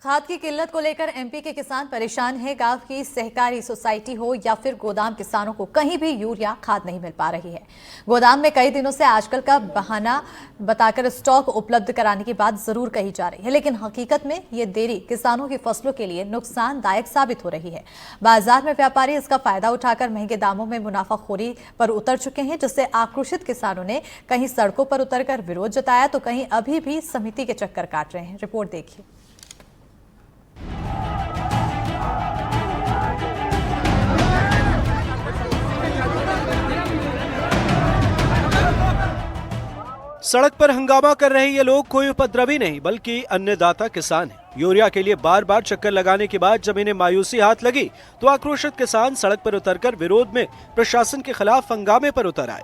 खाद की किल्लत को लेकर एमपी के किसान परेशान हैं। गांव की सहकारी सोसाइटी हो या फिर गोदाम, किसानों को कहीं भी यूरिया खाद नहीं मिल पा रही है। गोदाम में कई दिनों से आजकल का बहाना बताकर स्टॉक उपलब्ध कराने की बात जरूर कही जा रही है, लेकिन हकीकत में ये देरी किसानों की फसलों के लिए नुकसानदायक साबित हो रही है। बाजार में व्यापारी इसका फायदा उठाकर महंगे दामों में मुनाफाखोरी पर उतर चुके हैं, जिससे आक्रोशित किसानों ने कहीं सड़कों पर उतरकर विरोध जताया तो कहीं अभी भी समिति के चक्कर काट रहे हैं। रिपोर्ट देखिए। सड़क पर हंगामा कर रहे ये लोग कोई उपद्रवी नहीं बल्कि अन्नदाता किसान हैं। यूरिया के लिए बार बार चक्कर लगाने के बाद जब इन्हें मायूसी हाथ लगी तो आक्रोशित किसान सड़क पर उतरकर विरोध में प्रशासन के खिलाफ हंगामे पर उतर आए।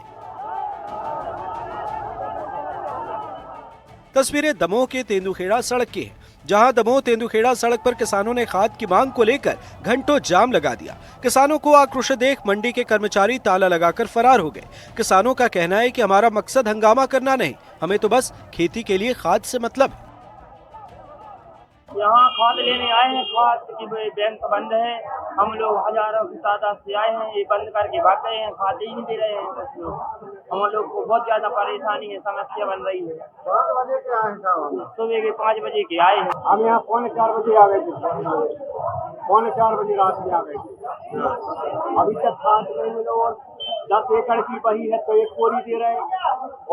तस्वीरें दमोह के तेंदुखेड़ा सड़क की हैं, जहां दमोह तेंदुखेड़ा सड़क पर किसानों ने खाद की मांग को लेकर घंटों जाम लगा दिया। किसानों को आक्रोशित देख मंडी के कर्मचारी ताला लगाकर फरार हो गए। किसानों का कहना है कि हमारा मकसद हंगामा करना नहीं, हमें तो बस खेती के लिए खाद से मतलब है। यहाँ खाद लेने आए हैं, खाद की बैंक बंद है, हम लोग हजारों की तादाद से आए हैं, ये बंद करके भाग गए हैं, खाद ही नहीं दे रहे हैं। हम लोग को बहुत ज्यादा परेशानी है, समस्या बन रही है। 7 बजे के आए हैं, सुबह के 5 बजे के आए हैं। हम यहाँ 3:45 बजे आ गए थे, 3:45 बजे रात में आ गए थे। अभी तक खाद नहीं मिला और 10 एकड़ की बही है तो 1 बोरी दे रहे हैं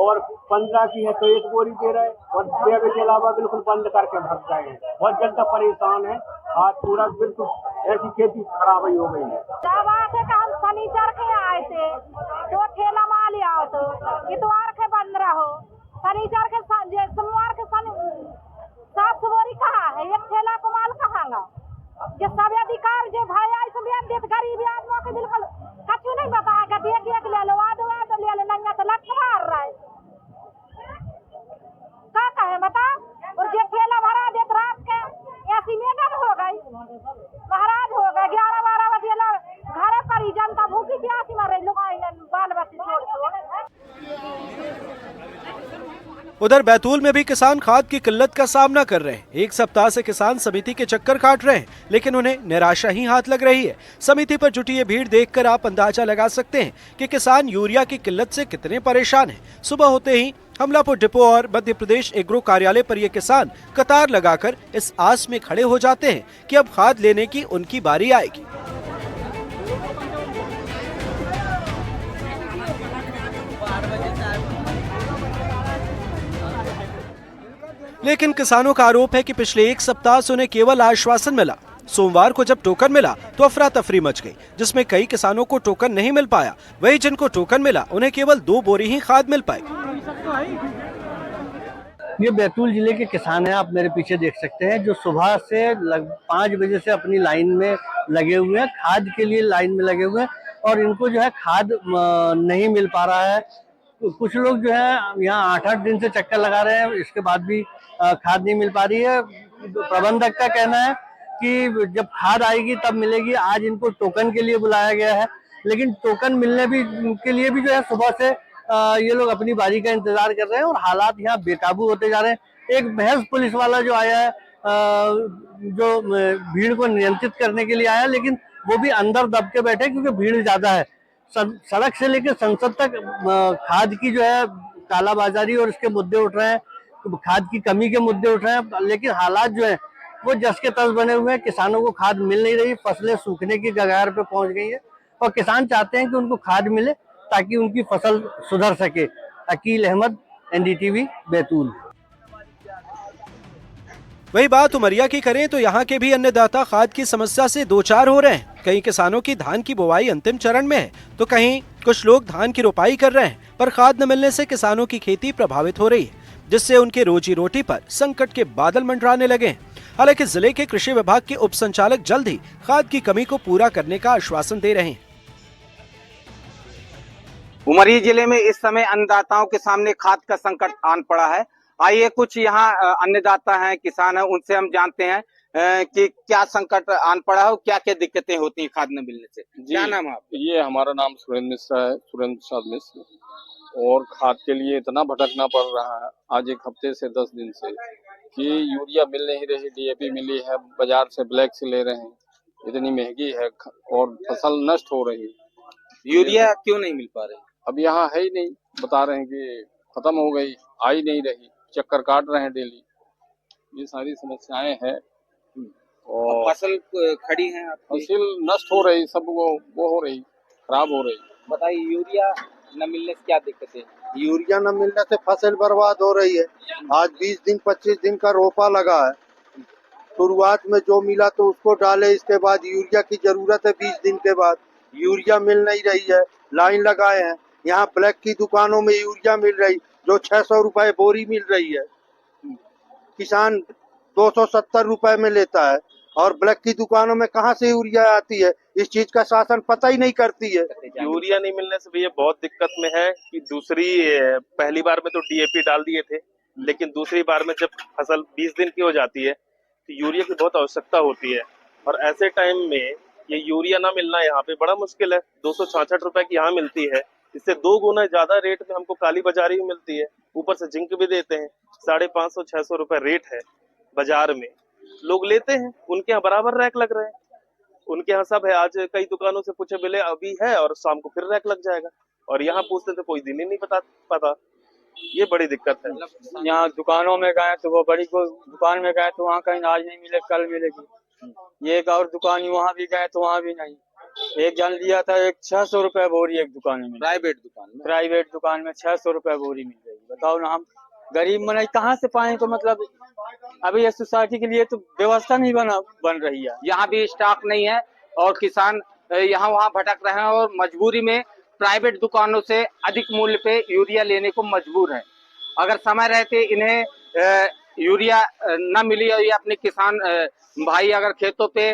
और 15 की है तो 1 बोरी दे रहे हैं और 6 बजे के अलावा बिल्कुल बंद करके भाग गए हैं। बहुत ज्यादा परेशान है, आज पूरा बिल्कुल ऐसी खेती खराब ही हो गई है। जब आके का हम शनिचर के आए थे तो ठेला माल आओ तो इतवार के बंद रहो, शनिचर के सोमवार के 7 बोरी कहाँ है, एक ठेला को माल कहाँगा। जो सब अधिकार जो भाई आई सब देत गरीब आदमी के बिल्कुल कछु नहीं बताएगा, देख एक ले लो आदो ले लो, नहीं तो लट मार रहा है। क्या कहे बता, और जो ठेला भरा देत रात के ऐसी मेडल हो गई, महाराज हो गए 11-12 बजे लोग घर पर ही जनता भूखी प्यासी मर रही, लोग बाल बच्चे छोड़। उधर बैतूल में भी किसान खाद की किल्लत का सामना कर रहे हैं। एक सप्ताह से किसान समिति के चक्कर काट रहे हैं, लेकिन उन्हें निराशा ही हाथ लग रही है। समिति पर जुटी ये भीड़ देखकर आप अंदाजा लगा सकते हैं कि किसान यूरिया की किल्लत से कितने परेशान हैं। सुबह होते ही हमलापुर डिपो और मध्य प्रदेश एग्रो कार्यालय पर ये किसान कतार लगाकर इस आस में खड़े हो जाते हैं कि अब खाद लेने की उनकी बारी आएगी। लेकिन किसानों का आरोप है कि पिछले 1 सप्ताह से उन्हें केवल आश्वासन मिला। सोमवार को जब टोकन मिला तो अफरा तफरी मच गई, जिसमें कई किसानों को टोकन नहीं मिल पाया। वहीं जिनको टोकन मिला उन्हें केवल 2 बोरी ही खाद मिल पाई। ये बैतूल जिले के किसान हैं, आप मेरे पीछे देख सकते हैं, जो सुबह से 5 बजे से अपनी लाइन में लगे हुए हैं, खाद के लिए लाइन में लगे हुए हैं और इनको जो है खाद नहीं मिल पा रहा है। कुछ लोग जो है यहाँ 8-8 दिन से चक्कर लगा रहे हैं, इसके बाद भी खाद नहीं मिल पा रही है। प्रबंधक का कहना है कि जब खाद आएगी तब मिलेगी। आज इनको टोकन के लिए बुलाया गया है, लेकिन टोकन मिलने भी के लिए भी जो है सुबह से ये लोग अपनी बारी का इंतजार कर रहे हैं और हालात यहाँ बेकाबू होते जा रहे हैं। एक महज पुलिस वाला जो आया है, जो भीड़ को नियंत्रित करने के लिए आया, लेकिन वो भी अंदर दब के बैठे क्योंकि भीड़ ज्यादा है। सड़क से लेकर संसद तक खाद की जो है कालाबाजारी और इसके मुद्दे उठ रहे हैं, खाद की कमी के मुद्दे उठ रहे हैं, लेकिन हालात जो है वो जस के तस बने हुए हैं। किसानों को खाद मिल नहीं रही, फसलें सूखने की कगार पे पहुंच गई है और किसान चाहते हैं कि उनको खाद मिले ताकि उनकी फसल सुधर सके। अकील अहमद, NDTV, बैतूल। वही बात उमरिया की करें तो यहाँ के भी अन्नदाता खाद की समस्या से 2-4 हो रहे हैं। कई किसानों की धान की बुवाई अंतिम चरण में है तो कहीं कुछ लोग धान की रोपाई कर रहे हैं, पर खाद न मिलने से किसानों की खेती प्रभावित हो रही है, जिससे उनके रोजी रोटी पर संकट के बादल मंडराने लगे हैं। हालांकि जिले के कृषि विभाग के उप संचालक जल्द ही खाद की कमी को पूरा करने का आश्वासन दे रहे हैं। उमरिया जिले में इस समय अन्नदाताओं के सामने खाद का संकट आन पड़ा है। आइए कुछ यहाँ अन्नदाता हैं, किसान हैं, उनसे हम जानते हैं कि क्या संकट आन पड़ा है और क्या क्या दिक्कतें होती हैं खाद न मिलने से। क्या नाम है आपका? ये हमारा नाम सुरेंद्र मिश्रा है, सुरेंद्र प्रसाद मिश्र। और खाद के लिए इतना भटकना पड़ रहा है, आज 1 हफ्ते से 10 दिन से कि यूरिया मिल नहीं रही, डीएपी मिली है, बाजार से ब्लैक से ले रहे हैं, इतनी महंगी है और फसल नष्ट हो रही है। यूरिया क्यों नहीं मिल पा रही? अब यहाँ है ही नहीं, बता रहे हैं कि खत्म हो गई, आ ही नहीं रही, चक्कर काट रहे हैं डेली। ये सारी समस्याएं हैं और फसल खड़ी है, फसल नष्ट हो रही, सब वो हो रही, खराब हो रही। बताइए यूरिया न मिलने से क्या दिक्कत है? यूरिया न मिलने से फसल बर्बाद हो रही है। आज 20 दिन 25 दिन का रोपा लगा है, शुरुआत में जो मिला तो उसको डाले, इसके बाद यूरिया की जरूरत है। 20 दिन के बाद यूरिया मिल नहीं रही है, लाइन लगाए हैं। यहाँ ब्लैक की दुकानों में यूरिया मिल रही जो 600 रुपए बोरी मिल रही है, किसान 270 रुपए में लेता है, और ब्लैक की दुकानों में कहाँ से यूरिया आती है, इस चीज का शासन पता ही नहीं करती है। यूरिया नहीं मिलने से भैया बहुत दिक्कत में है कि पहली बार में तो डीएपी डाल दिए थे, लेकिन दूसरी बार में जब फसल 20 दिन की हो जाती है तो यूरिया की बहुत आवश्यकता होती है, और ऐसे टाइम में ये यूरिया ना मिलना यहाँ पे बड़ा मुश्किल है। 266 रुपए की यहाँ मिलती है, इससे 2 गुना ज्यादा रेट में हमको काली बाजारी में मिलती है। ऊपर से जिंक भी देते हैं, 550-600 रुपए रेट है बाजार में, लोग लेते हैं। उनके यहाँ बराबर रैक लग रहे हैं, उनके यहाँ सब है। आज कई दुकानों से पूछे मिले अभी है और शाम को फिर रैक लग जाएगा, और यहाँ पूछते तो कोई दिन ही नहीं पता। ये बड़ी दिक्कत है। यहाँ दुकानों में गए तो वो बड़ी को दुकान में गए तो वहाँ कहीं आज नहीं मिले, कल मिलेगी। एक और दुकान वहाँ भी गए तो वहाँ भी नहीं। एक जन लिया था 600 रुपए बोरी एक दुकान में, प्राइवेट दुकान में 600 रुपए बोरी मिल जाएगी। बताओ ना, हम गरीब मन कहाँ से पाए? तो मतलब अभी ये सोसाइटी के लिए तो व्यवस्था नहीं बन रही है। यहाँ भी स्टॉक नहीं है और किसान यहाँ वहाँ भटक रहे हैं और मजबूरी में प्राइवेट दुकानों से अधिक मूल्य पे यूरिया लेने को मजबूर है। अगर समय रहते इन्हें यूरिया न मिली और ये अपने किसान भाई अगर खेतों पे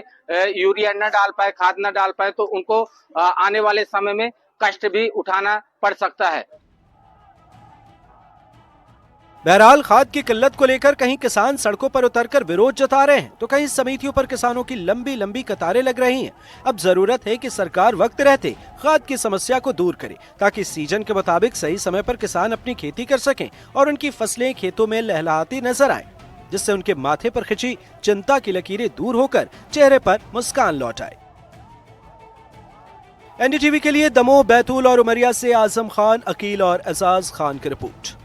यूरिया न डाल पाए, खाद न डाल पाए, तो उनको आने वाले समय में कष्ट भी उठाना पड़ सकता है। बहरहाल खाद की किल्लत को लेकर कहीं किसान सड़कों पर उतरकर विरोध जता रहे हैं तो कहीं समितियों पर किसानों की लंबी लंबी कतारें लग रही हैं। अब जरूरत है कि सरकार वक्त रहते खाद की समस्या को दूर करे ताकि सीजन के मुताबिक सही समय पर किसान अपनी खेती कर सकें और उनकी फसलें खेतों में लहलहाती नजर आए, जिससे उनके माथे पर खिंची चिंता की लकीरें दूर होकर चेहरे पर मुस्कान लौट आए। एनडीटीवी के लिए दमोह, बैतूल और उमरिया से आजम खान, अकील और एजाज खान की रिपोर्ट।